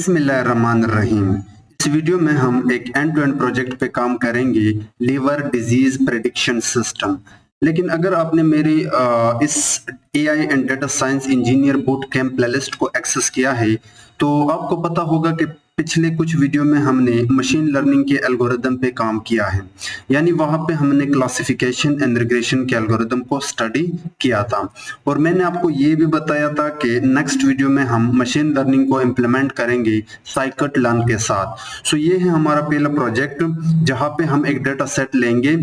बिस्मिल्लाहिर्रहमानिर्रहीम। इस वीडियो में हम एक एंड टू एंड प्रोजेक्ट पे काम करेंगे, लीवर डिजीज प्रेडिक्शन सिस्टम। लेकिन अगर आपने मेरी इस AI and data science engineer boot camp playlist को एक्सेस किया है तो आपको पता होगा कि पिछले कुछ वीडियो में हमने मशीन लर्निंग के एल्गोरिदम पे काम किया है। यानी वहां पे हमने क्लासिफिकेशन एंड रिग्रेशन के एल्गोरिदम को स्टडी किया था और मैंने आपको ये भी बताया था कि नेक्स्ट वीडियो में हम मशीन लर्निंग को इम्प्लीमेंट करेंगे साइकिट लर्न के साथ। सो ये है हमारा पहला प्रोजेक्ट जहां पे हम एक डेटा सेट लेंगे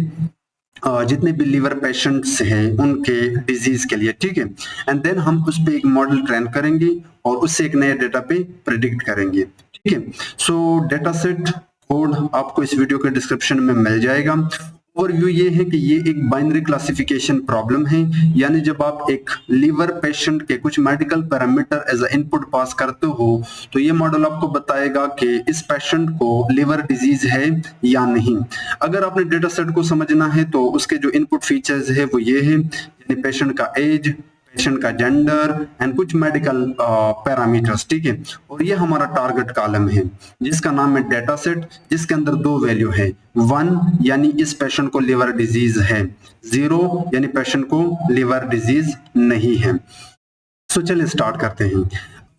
जितने भी लीवर पेशेंट्स हैं उनके डिजीज के लिए, ठीक है। एंड देन हम उस पे एक मॉडल ट्रेन करेंगे और उससे एक नए डेटा पे प्रिडिक्ट करेंगे, ठीक है। सो डेटा सेट कोड आपको इस वीडियो के डिस्क्रिप्शन में मिल जाएगा। और व्यू ये है कि ये एक बाइनरी क्लासिफिकेशन प्रॉब्लम है, यानी जब आप एक लीवर पेशेंट के कुछ medical parameter as a input pass करते हो तो ये मॉडल आपको बताएगा कि इस पेशेंट को लीवर डिजीज है या नहीं। अगर आपने डेटा सेट को समझना है तो उसके जो इनपुट फीचर्स है वो ये है, यानी पेशेंट का एज, पेशेंट का जेंडर एंड कुछ मेडिकल पैरामीटर्स, ठीक है। और ये हमारा टारगेट कॉलम है जिसका नाम है डेटा सेट, जिसके अंदर दो वैल्यू है, 1 यानी इस पेशेंट को लिवर डिजीज है, 0 यानी पेशेंट को लिवर डिजीज नहीं है। सो चलिए स्टार्ट करते हैं।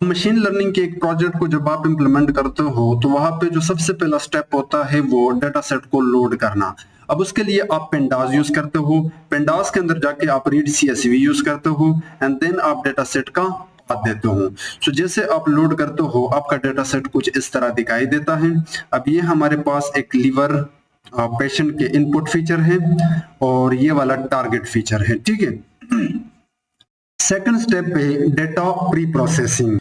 मशीन लर्निंग के एक प्रोजेक्ट को जब आप इंप्लीमेंट करते हो तो वहां पे जो सबसे पहला स्टेप होता है वो डेटा सेट को लोड करना। अब उसके लिए आप पेंडास यूज करते हो, पेंडास के अंदर जाके आप रीड CSV यूज करते हो एंड देन आप डेटा सेट का पाथ देते हो। सो जैसे आप लोड करते हो आपका डेटा सेट कुछ इस तरह दिखाई देता है। अब ये हमारे पास एक लीवर पेशेंट के इनपुट फीचर है और ये वाला टारगेट फीचर है, ठीक है। सेकंड स्टेप है डेटा प्री प्रोसेसिंग।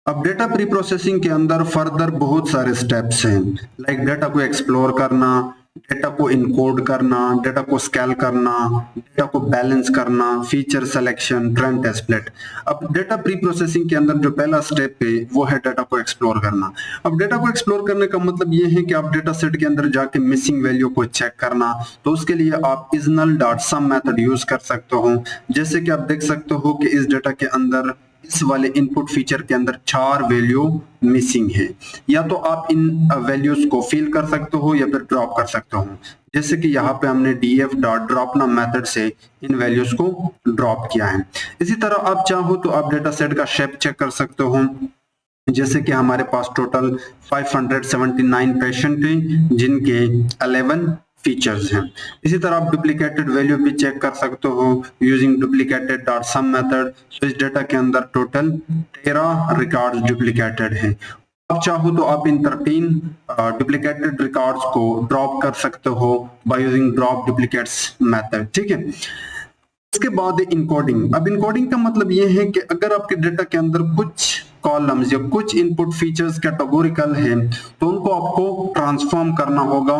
अब डेटा प्री प्रोसेसिंग के अंदर फर्दर बहुत सारे स्टेप्स हैं, लाइक डेटा को एक्सप्लोर करना, डेटा को इनकोड करना, डेटा को स्केल करना, डेटा को बैलेंस करना, फीचर सिलेक्शन, ट्रेंड टेस्टप्लेट। अब डेटा प्री प्रोसेसिंग के अंदर जो पहला स्टेप है वो है डेटा को एक्सप्लोर करना। अब डेटा को एक्सप्लोर करने का मतलब ये है कि आप डेटा सेट के अंदर जाके मिसिंग वैल्यू को चेक करना, तो उसके लिए आप isnl.sum मेथड यूज कर सकते हो। जैसे कि आप देख सकते हो कि इस डेटा के अंदर इस वाले इनपुट फीचर के अंदर 4 वैल्यू मिसिंग है। या तो आप इन वैल्यूज को फिल कर सकते हो या फिर ड्रॉप कर सकते हो। जैसे कि यहाँ पे हमने df.drop नाम मेथड से इन वैल्यूज को ड्रॉप किया है। इसी तरह आप चाहो तो आप डेटा सेट का शेप चेक कर सकते हो। जैसे कि हमारे पास टोटल 579 पेशेंट हैं जिनके 11 फीचर्स हैं। इसी तरह आप डुप्लीकेटेड वैल्यू भी चेक कर सकते हो यूजिंग डुप्लीकेटेड.sum मेथड। तो इस डेटा के अंदर टोटल 13 रिकॉर्ड्स डुप्लीकेटेड हैं। आप चाहो तो आप इन 13 डुप्लीकेटेड रिकॉर्ड्स को ड्रॉप कर सकते हो by using drop duplicates method, ठीक है। उसके बाद इनकोडिंग। अब इनकोडिंग का मतलब ये है कि अगर आपके डेटा के अंदर कुछ कॉलम्स या कुछ इनपुट फीचर्स कैटेगोरिकल हैं तो उनको आपको ट्रांसफॉर्म करना होगा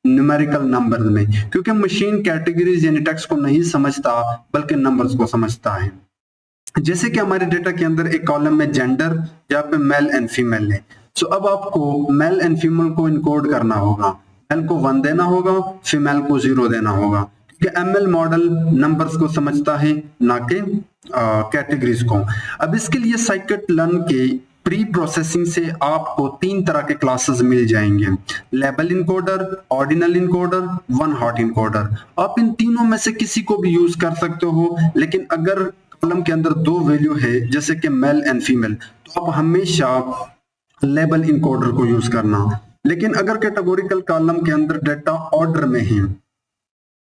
न्यूमेरिकल नंबर में, क्योंकि मशीन कैटेगरीज यानी टेक्स्ट को नहीं समझता बल्कि नंबर्स को समझता है। जैसे कि हमारे डेटा के अंदर एक कॉलम में जेंडर जहाँ पे मेल एंड फीमेल है। सो अब आपको मेल एंड फीमेल को इनकोड करना होगा। मेल को 1 देना होगा, फीमेल को 0 देना होगा, क्योंकि ML मॉडल नंबर्स को समझता है ना कि कैटेगरीज को। अब इसके लिए साइकिट लर्न के प्री प्रोसेसिंग से आपको 3 तरह के क्लासेस मिल जाएंगे, label encoder, ordinal encoder, one hot encoder. आप इन तीनों में से किसी को भी यूज कर सकते हो, लेकिन अगर कॉलम के अंदर 2 वैल्यू है जैसे कि मेल एंड फीमेल तो आप हमेशा लेबल इनकोडर को यूज करना। लेकिन अगर कैटेगोरिकल कॉलम के अंदर डेटा ऑर्डर में है,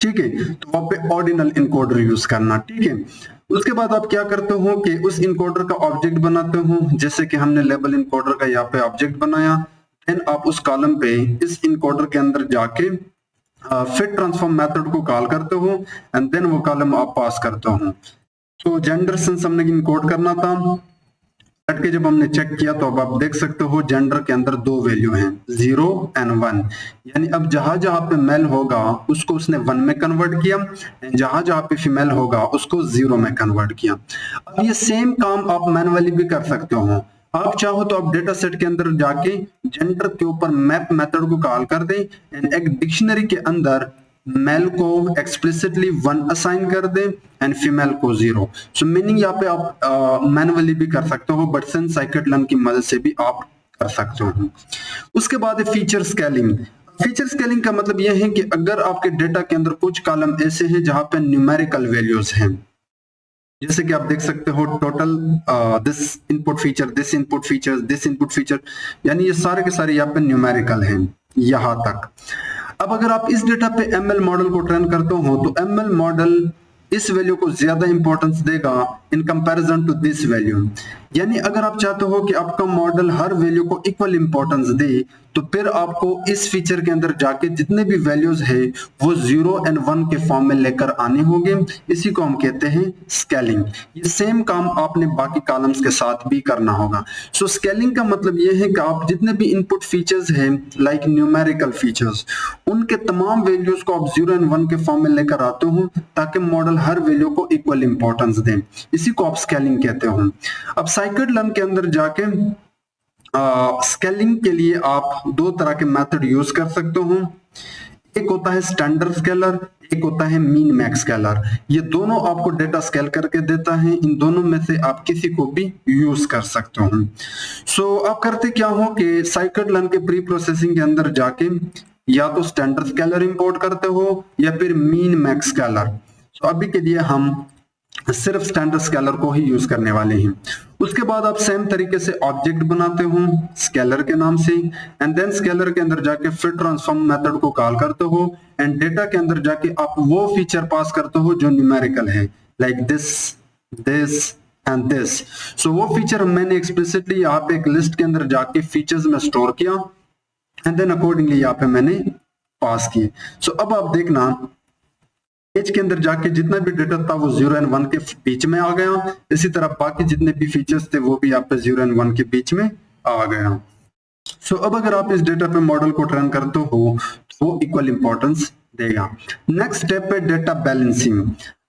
ठीक है, तो वहां पे ऑर्डिनल इनकोडर यूज करना, ठीक है। उसके बाद आप क्या करते हो कि उस इनकोडर का ऑब्जेक्ट बनाते हो, जैसे कि हमने लेबल इनकोडर का यहाँ पे ऑब्जेक्ट बनाया। देन आप उस कॉलम पे इस इनकोडर के अंदर जाके फिट ट्रांसफॉर्म मेथड को कॉल करते हो एंड देन वो कॉलम आप पास करते हो। तो जेंडर सिंस हमने इनकोड करना था, के जब हमने चेक किया तो अब आप देख सकते हो जेंडर के अंदर 2 वैल्यू हैं, 0 एंड 1। यानी अब जहां जहां पे मेल होगा उसको उसने 1 में कन्वर्ट किया, जहां जहां पे फीमेल होगा उसको 0 में कन्वर्ट किया। अब ये सेम काम आप मैनुअली भी कर सकते हो। आप चाहो तो आप डेटा सेट के अंदर जाके जेंडर के ऊपर मैप मेथड को कॉल कर दें एंड एक डिक्शनरी के अंदर मेल को एक्सप्लिसिटली 1 असाइन कर दे एंड फीमेल को 0। सो मीनिंग यहाँ पे आप मैनुअली भी कर सकते हो, बट सिंस साइकिट लर्न की मदद से भी आप कर सकते हो। उसके बाद है फीचर स्केलिंग। फीचर स्केलिंग का मतलब यह है कि अगर आपके डेटा के अंदर कुछ कॉलम ऐसे हैं जहां पे न्यूमेरिकल वैल्यूज हैं, जैसे कि आप देख सकते हो total this input feature, this input feature, this input feature, यानी ये सारे के सारे यहाँ पे न्यूमेरिकल हैं यहां तक। अब अगर आप इस डेटा पे एमएल मॉडल को ट्रेन करते हो तो एमएल मॉडल इस वैल्यू को ज्यादा इंपॉर्टेंस देगा in comparison to this value. यानी अगर आप चाहते हो कि आपका मॉडल हर वैल्यू को इक्वल इंपॉर्टेंस दे, तो फिर आपको इस फीचर के अंदर जाके जितने भी वैल्यूज है वो 0 और 1 के फॉर्म में लेकर आने होंगे। इसी को हम कहते हैं स्केलिंग। ये सेम काम आपने बाकी कॉलम्स के साथ भी करना होगा। सो स्केलिंग का मतलब ये है कि आप जितने भी इनपुट फीचर्स हैं लाइक न्यूमेरिकल फीचर्स, उनके तमाम वैल्यूज को आप 0 और 1 के फॉर्म में लेकर आते हो ताकि मॉडल हर वैल्यू को इक्वल इंपॉर्टेंस दे। इसी को आप स्केलिंग कहते हो। अब साइकिड लर्न के अंदर जाके स्केलिंग के लिए आप दो तरह के मेथड यूज कर सकते हो। एक होता है स्टैंडर्ड स्केलर, एक होता है मीन मैक्स स्केलर। ये दोनों आपको डेटा स्केल करके देता है। इन दोनों में से आप किसी को भी यूज कर सकते हो। सो आप करते क्या हो कि साइकिड लर्न के प्री प्रोसेसिंग के अंदर जाके या तो स्टैंडर्ड स्केलर इंपोर्ट करते हो या फिर मीन मैक्स स्केलर। तो अभी के लिए हम सिर्फ स्टैंडर्ड स्केलर को ही यूज करने वाले हैं। उसके बाद आप सेम तरीके से ऑब्जेक्ट बनाते हो स्केलर के नाम से, एंड देन स्केलर के अंदर जाके फिर ट्रांसफॉर्म मेथड को कॉल करते हो, एंड डेटा के अंदर जाके आप वो फीचर पास करते हो जो न्यूमेरिकल है, like this, this and this. So वो फीचर मैंने एक्सप्लिसिटली यहाँ पे एक लिस्ट के अंदर जाके फीचर्स में स्टोर किया, एंड देन अकॉर्डिंगली यहाँ पे मैंने पास किए। सो अब आप देखना पेज के अंदर जाके जितना भी डेटा था वो 0 और 1 के बीच में आ गया। इसी तरह बाकी जितने भी फीचर्स थे वो भी यहाँ पे 0 और 1 के बीच में आ गया। सो अब अगर आप इस डेटा पे मॉडल को ट्रेन करते हो तो वो इक्वल इंपॉर्टेंस देगा। नेक्स्ट स्टेप है डेटा बैलेंसिंग।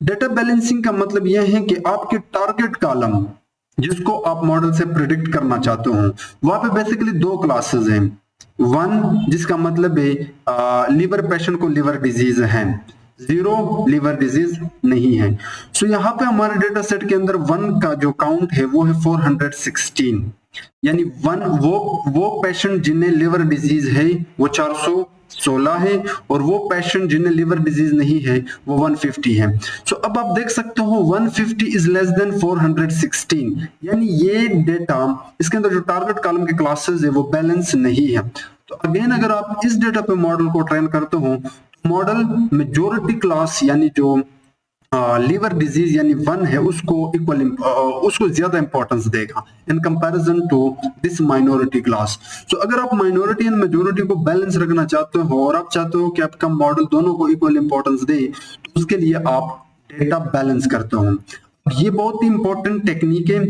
डेटा बैलेंसिंग का मतलब यह है कि आपके टारगेट कॉलम जिसको आप मॉडल से प्रिडिक्ट करना चाहते हो, वहां पे बेसिकली दो क्लासेस हैं। वन जिसका मतलब है लिवर पेशेंट को लिवर डिजीज है, 0 लिवर डिजीज नहीं है। सो यहाँ पे हमारे डेटा सेट के अंदर 1 का जो काउंट है वो है 416, यानी 1 वो पेशेंट जिन्हें लिवर डिजीज है वो 416 है, और वो पेशेंट जिन्हें लिवर डिजीज नहीं है वो 150 है। सो अब आप देख सकते हो 150 इज लेस देन 416, यानी ये डेटा इसके अंदर जो टारगेट कॉलम के क्लासेस है वो बैलेंस नहीं है। तो अगेन अगर आप इस डेटा पे मॉडल को ट्रेन करते हो, मॉडल मेजोरिटी क्लास यानी जो लिवर डिजीज यानी 1 है उसको इक्वल उसको ज्यादा इंपॉर्टेंस देगा in comparison to this minority class. तो अगर आप माइनॉरिटी एंड मेजोरिटी को बैलेंस रखना चाहते हो और आप चाहते हो कि आपका मॉडल दोनों को इक्वल इंपॉर्टेंस दे, तो उसके लिए आप डेटा बैलेंस करते हो। ये बहुत ही इंपॉर्टेंट टेक्निक है,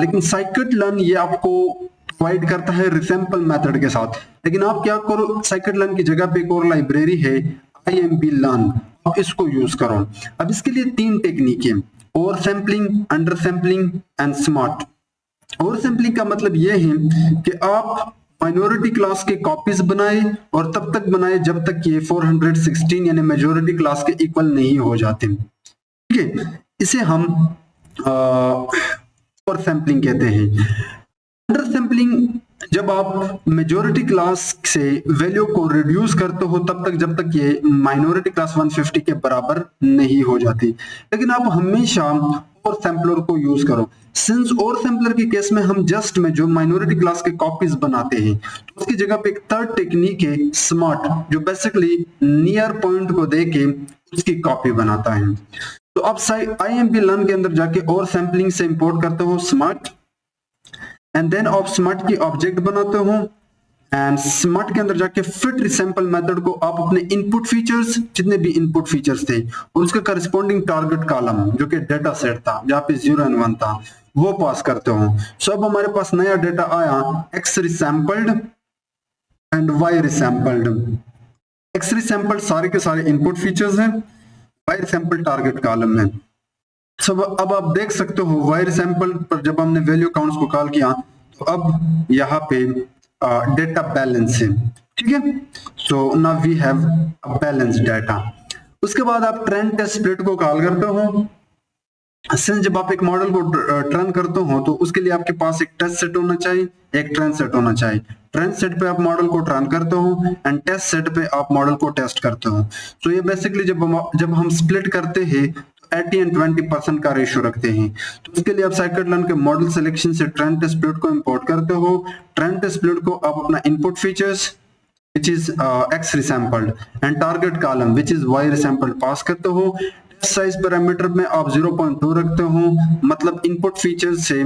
लेकिन साइकिड लर्न ये आपको प्रोवाइड करता है रिसैंपल मेथड के साथ। लेकिन आप क्या करो, साइकिड लर्न की जगह पे एक और लाइब्रेरी है IMP लर्न, आप इसको यूज करो। अब इसके लिए 3 टेक्निक है, over sampling, under sampling and smart. Over sampling का मतलब यह है कि आप माइनॉरिटी क्लास के कॉपीज बनाए और तब तक बनाए जब तक ये 416 यानी मेजोरिटी क्लास के इक्वल नहीं हो जाते। ठीक है, इसे हम ओवर सैम्पलिंग कहते हैं। अंडर सैम्पलिंग जब आप मेजोरिटी क्लास से वैल्यू को रिड्यूस करते हो तब तक जब तक ये माइनॉरिटी क्लास 150 के बराबर नहीं हो जाती। लेकिन आप हमेशा ओवर सैम्पलर को यूज करो। सिंस ओवर सैम्पलर के केस में हम जस्ट में जो माइनॉरिटी क्लास के कॉपीज बनाते हैं, तो उसकी जगह पे एक थर्ड टेक्निक है स्मार्ट, जो बेसिकली नियर पॉइंट को देके उसकी कॉपी बनाता है। तो आप IMP लर्न के अंदर जाके ओवर सैम्पलिंग से इंपोर्ट करते हो स्मार्ट, एंड देन आप स्मार्ट की ऑब्जेक्ट बनाते हो, एंड स्मार्ट के अंदर जाके फिट रिसैंपल मेथड को आप अपने इनपुट फीचर्स जितने भी इनपुट फीचर्स थे और उसके करस्पॉन्डिंग टारगेट कॉलम जो कि डेटा सेट था जहां पे 0 और 1 था वो पास करते हो। सो अब हमारे पास नया डेटा आया X रिसैंपल्ड एंड Y रिसैंपल्ड। X रिसैंपल्ड सारे के सारे इनपुट फीचर्स हैं, Y रिसैंपल्ड टारगेट कॉलम है। अब आप देख सकते हो वायर सैंपल पर जब हमने वैल्यू काउंट्स को कॉल किया तो अब यहाँ पे डेटा बैलेंस है। ठीक है, so now we have balance data. उसके बाद आप ट्रेंड टेस्ट स्प्लिट को कॉल करते हो, सिंस जब आप एक मॉडल को ट्रेन करते हो तो उसके लिए आपके पास एक टेस्ट सेट होना चाहिए, एक ट्रेन सेट होना चाहिए। ट्रेन सेट पे आप मॉडल को ट्रेन करते हो एंड टेस्ट सेट पे आप मॉडल को टेस्ट करते हो। तो ये बेसिकली जब हम स्प्लिट करते हैं 80 एंड 20% का रेशियो रखते हैं। तो उसके लिए आप scikit-learn के मॉडल सिलेक्शन से ट्रेन टेस्ट स्प्लिट को इंपोर्ट करते हो। ट्रेन टेस्ट स्प्लिट को आप अपना input features which is x resampled and target column which is y resampled पास करते हो। टेस्ट साइज पैरामीटर में आप 0.2 रखते हो, मतलब इनपुट फीचर्स से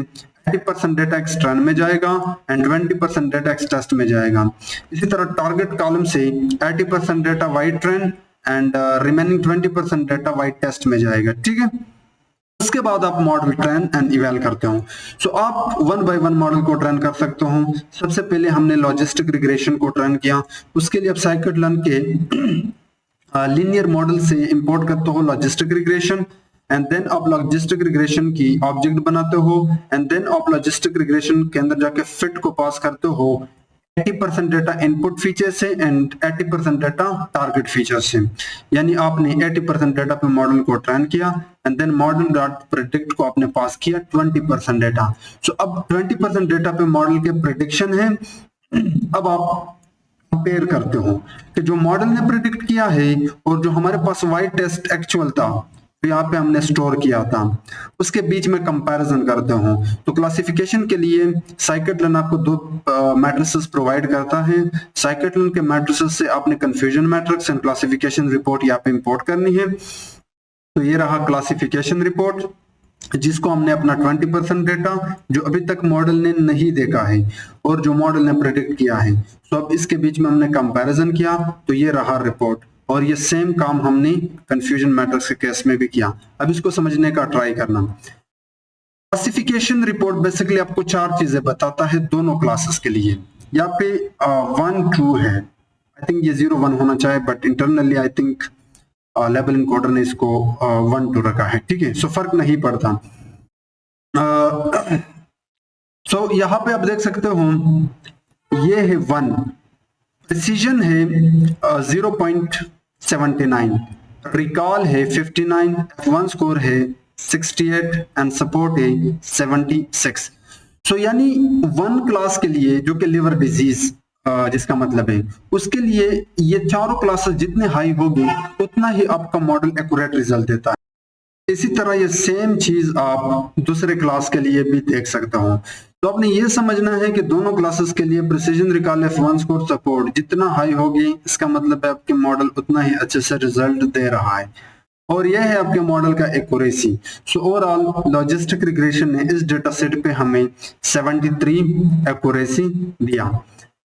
80% डेटा एक्स ट्रेन में जाएगा एंड 20% डेटा एक्स टेस्ट में जाएगा। इसी तरह टारगेट कॉलम से 80% data Y train and remaining 20% data Y test में जाएगा। ठीक है, उसके बाद आप मॉडल ट्रेन एंड इवैल करते हो। सो आप वन बाय वन मॉडल को ट्रेन कर सकते हो। सबसे पहले हमने लॉजिस्टिक रिग्रेशन को ट्रेन किया, उसके लिए आप scikit-learn के लीनियर मॉडल से इंपोर्ट करते हो लॉजिस्टिक रिग्रेशन एंड देन आप लॉजिस्टिक रिग्रेशन की ऑब्जेक्ट बनाते हो एंड देन आप लॉजिस्टिक रिग्रेशन के अंदर जाके फिट को पास करते हो 80% डेटा इनपुट फीचर से एंड 80% डेटा टारगेट फीचर से। यानी आपने 80% डेटा पे मॉडल को ट्रेन किया and then model dot predict को आपने पास किया 20% डेटा। सो अब 20% डेटा पे मॉडल के प्रेडिक्शन है। अब आप कंपेयर करते हो कि जो मॉडल ने प्रेडिक्ट किया है और जो हमारे पास वाई टेस्ट एक्चुअल था यहाँ पे हमने स्टोर किया था, उसके बीच में कंपैरिजन करते हो। तो क्लासिफिकेशन के लिए scikit-learn आपको दो मैट्रिसेस प्रोवाइड करता है। scikit-learn के मैट्रिसेस से आपने confusion matrix and classification report यहाँ पे इंपोर्ट करनी है। तो ये रहा क्लासिफिकेशन रिपोर्ट जिसको हमने अपना 20% डेटा जो अभी तक मॉडल ने नहीं देखा है और जो मॉडल ने प्रेडिक्ट किया है, तो अब इसके बीच में हमने कंपैरिजन किया, तो ये रहा रिपोर्ट। और ये सेम काम हमने कंफ्यूजन मैट्रिक्स के केस में भी किया। अब इसको समझने का ट्राई करना। क्लासिफिकेशन रिपोर्ट बेसिकली आपको चार चीजें बताता है दोनों क्लासेस के लिए। यहाँ पे 1 2 है, आई थिंक ये 0 1 होना चाहिए but internally I think level encoder ने इसको 1 2 रखा है। ठीक है, सो फर्क नहीं पड़ता। सो यहाँ पे आप देख सकते हो ये है 1, प्रिसीजन है 0.79, रिकॉल है 59, F1 स्कोर है 68 एंड सपोर्ट है 76। सो यानी 1 क्लास के लिए जो कि लिवर डिजीज जिसका मतलब है उसके लिए ये चारों क्लासेस जितने हाई होगी उतना ही आपका मॉडल एक्यूरेट रिजल्ट देता है। इसी तरह ये सेम चीज आप दूसरे क्लास के लिए भी देख सकते हो। तो आपने ये समझना है कि दोनों क्लासेस के लिए precision recall F1 score support जितना हाई होगी इसका मतलब है आपके मॉडल उतना ही अच्छे से रिजल्ट दे रहा है और यह है आपके मॉडल का accuracy. So overall logistic regression ने इस डेटा सेट पे हमें 73 एक्यूरेसी दिया।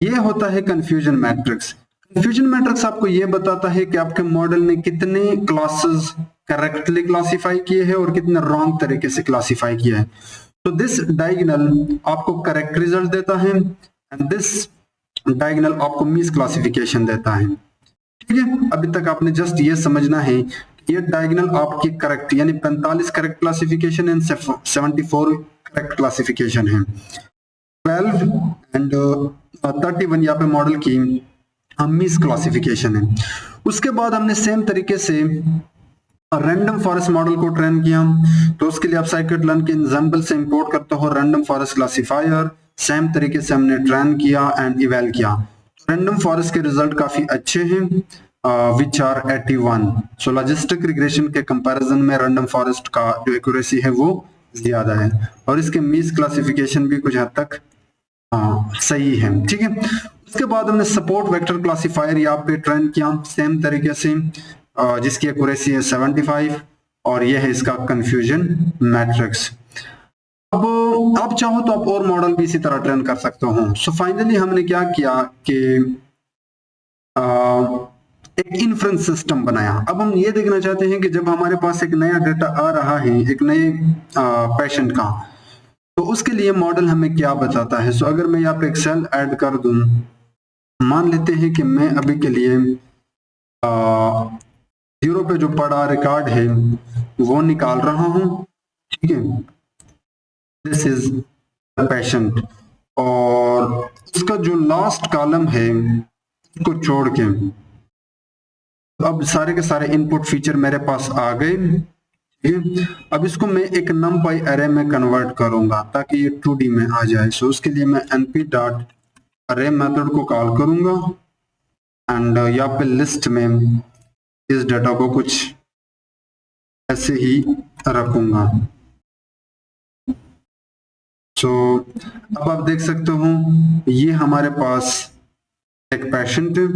ये होता है कंफ्यूजन मैट्रिक्स। कंफ्यूजन मैट्रिक्स आपको ये बताता है कि आपके मॉडल ने कितने क्लासेस करेक्टली क्लासिफाई किए हैं और कितने रॉन्ग तरीके से क्लासिफाई किया है। तो दिस डायगोनल आपको करेक्ट रिजल्ट देता है एंड दिस डायगोनल आपको मिस क्लासिफिकेशन देता है। ठीक है, अभी तक आपने जस्ट ये समझना है कि ये डायगोनल आपकी करेक्ट यानी 45 correct classification and 74 correct classification है। 12 एंड 31 यहाँ पे मॉडल की मिस क्लासिफिकेशन है। उसके बाद हमने सेम तरीके से रैंडम फॉरेस्ट मॉडल को ट्रेन किया। तो उसके लिए आप scikit-learn के एग्जांपल से इंपोर्ट करते हो रैंडम फॉरेस्ट क्लासिफायर। सेम तरीके से हमने ट्रेन किया एंड इवैल किया। रैंडम फॉरेस्ट के रिजल्ट काफी अच्छे हैं which are 81। So logistic regression के कंपैरिजन में रैंडम फॉरेस्ट का जो एक्यूरेसी है वो ज्यादा है और इसके मिस क्लासिफिकेशन भी कुछ हद तक सही है। ठीक है, उसके बाद हमने सपोर्ट वेक्टर क्लासिफायर यहाँ पे ट्रेन किया सेम तरीके से जिसकी एक्यूरेसी है 75 और ये है इसका कंफ्यूजन मैट्रिक्स। अब आप चाहो तो आप और मॉडल भी इसी तरह ट्रेन कर सकते हो। सो फाइनली हमने क्या किया कि एक इन्फ्रेंस सिस्टम बनाया। अब हम ये देखना चाहते हैं कि जब हमारे पास एक नया डेटा आ रहा है एक नए पेशेंट का, तो उसके लिए मॉडल हमें क्या बताता है। सो अगर मैं यहाँ पे एक सेल ऐड कर दूं, मान लेते हैं कि मैं अभी के लिए 0 पे जो पड़ा रिकॉर्ड है वो निकाल रहा हूं। ठीक है, दिस इज पेशेंट और उसका जो लास्ट कॉलम है उसको छोड़ के अब सारे के सारे इनपुट फीचर मेरे पास आ गए। ठीक है। अब इसको मैं एक numpy array में कन्वर्ट करूंगा ताकि ये 2D में आ जाए। सो उसके लिए मैं np.array मेथड को कॉल करूंगा एंड यहाँ पे लिस्ट में इस डाटा को कुछ ऐसे ही रखूंगा। सो अब आप देख सकते हो ये हमारे पास एक पेशेंट है,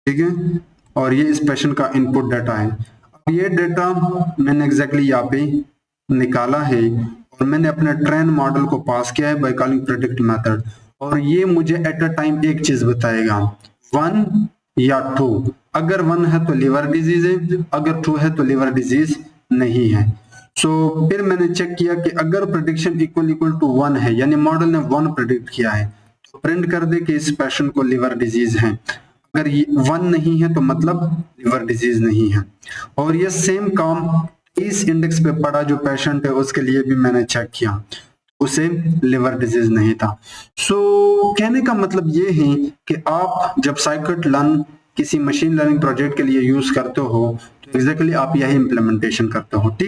ठीक है, और ये इस पेशेंट का इनपुट डाटा है। अब ये डाटा मैंने एग्जैक्टली यहाँ पे निकाला है और मैंने अपने ट्रेन मॉडल को पास किया है बाय कॉलिंग प्रेडिक्ट मेथड, और ये मुझे एट अ टाइम एक चीज बताएगा 1 या 2। अगर 1 है तो लिवर डिजीज है, अगर 2 है तो लिवर डिजीज नहीं है। फिर मैंने चेक किया कि अगर प्रेडिक्शन इक्वल टू 1 है, यानी मॉडल ने 1 प्रेडिक्ट किया है, तो प्रिंट कर दे कि इस पेशेंट को लिवर डिजीज है। अगर ये 1 नहीं है तो मतलब लिवर डिजीज नहीं है। और ये सेम काम इस इंडेक्स पे पड़ा जो पेशेंट है उसके लिए भी मैंने चेक किया, उसे लिवर डिजीज नहीं था। कहने का मतलब ये है कि आप जब साइकिट लर्न किसी मशीन लर्निंग प्रोजेक्ट के लिए यूज करते हो तो एग्जैक्टली आप यही इंप्लीमेंटेशन करते हो। ठीक।